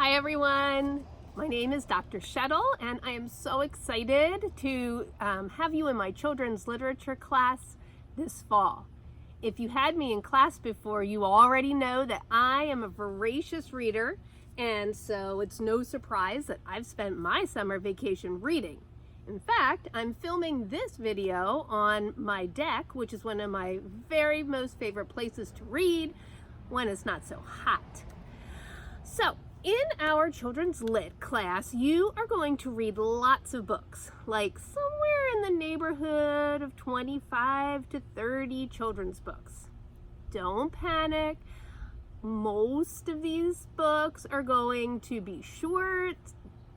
Hi everyone, my name is Dr. Shettle and I am so excited to have you in my children's literature class this fall. If you had me in class before, you already know that I am a voracious reader, and so it's no surprise that I've spent my summer vacation reading. In fact, I'm filming this video on my deck, which is one of my very most favorite places to read when it's not so hot. So, in our children's lit class, you are going to read lots of books, like somewhere in the neighborhood of 25 to 30 children's books. Don't panic. Most of these books are going to be short.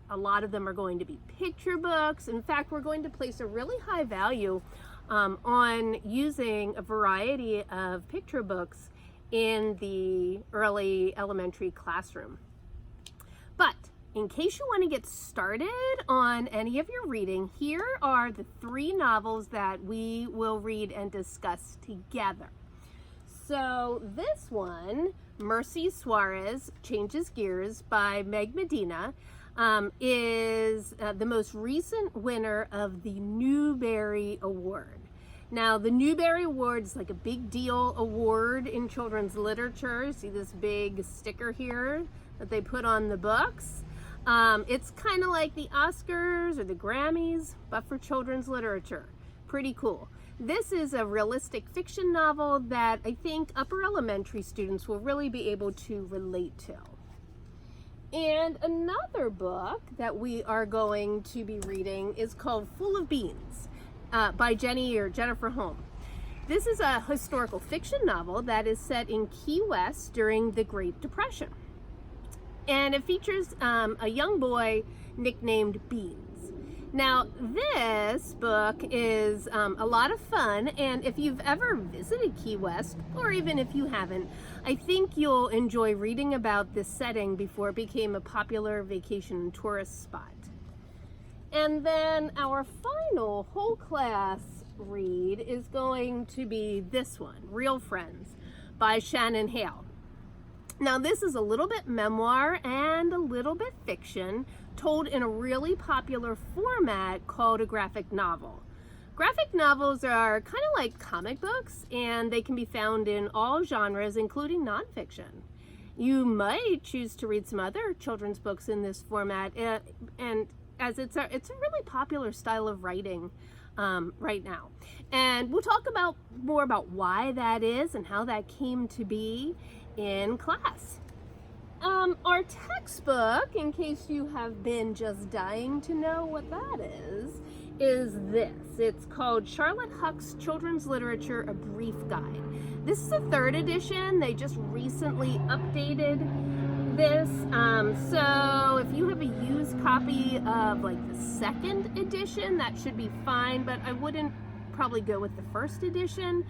A lot of them are going to be picture books. In fact, we're going to place a really high value on using a variety of picture books in the early elementary classroom. But in case you want to get started on any of your reading, here are the 3 novels that we will read and discuss together. So this one, Mercy Suarez Changes Gears by Meg Medina, is the most recent winner of the Newbery Award. Now, the Newbery Award is like a big deal award in children's literature. See this big sticker here that they put on the books? It's kind of like the Oscars or the Grammys, but for children's literature. Pretty cool. This is a realistic fiction novel that I think upper elementary students will really be able to relate to. And another book that we are going to be reading is called Full of Beans by Jennifer Holm. This is a historical fiction novel that is set in Key West during the Great Depression. And it features a young boy nicknamed Beans. Now, this book is a lot of fun, and if you've ever visited Key West, or even if you haven't, I think you'll enjoy reading about this setting before it became a popular vacation and tourist spot. And then our final whole class read is going to be this one, Real Friends by Shannon Hale. Now, this is a little bit memoir and a little bit fiction, told in a really popular format called a graphic novel. Graphic novels are kind of like comic books, and they can be found in all genres, including nonfiction. You might choose to read some other children's books in this format, and as it's a really popular style of writing right now. And we'll talk more about why that is and how that came to be in class. Our textbook, in case you have been just dying to know what that is this. It's called Charlotte Huck's Children's Literature, A Brief Guide. This is a 3rd edition. They just recently updated this. So if you have a used copy of like the 2nd edition, that should be fine, but I wouldn't probably go with the 1st edition,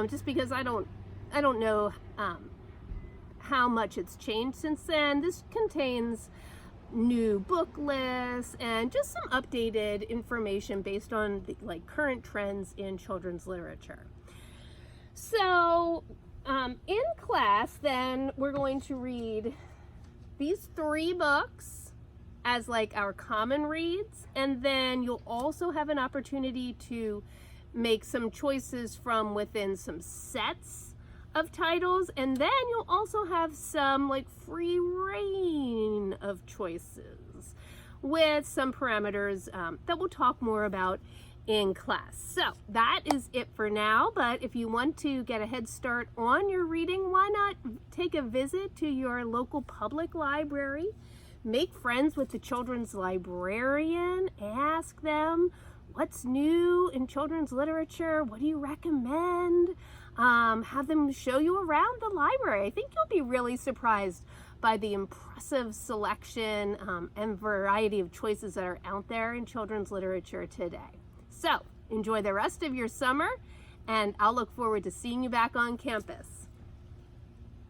just because I don't know how much it's changed since then. This contains new book lists and just some updated information based on the current trends in children's literature. So in class then we're going to read these 3 books as our common reads, and then you'll also have an opportunity to make some choices from within some sets of titles, and then you'll also have some free reign of choices with some parameters that we'll talk more about in class. So that is it for now, but if you want to get a head start on your reading, why not take a visit to your local public library, make friends with the children's librarian, ask them what's new in children's literature, what do you recommend? Have them show you around the library. I think you'll be really surprised by the impressive selection and variety of choices that are out there in children's literature today. So enjoy the rest of your summer, and I'll look forward to seeing you back on campus.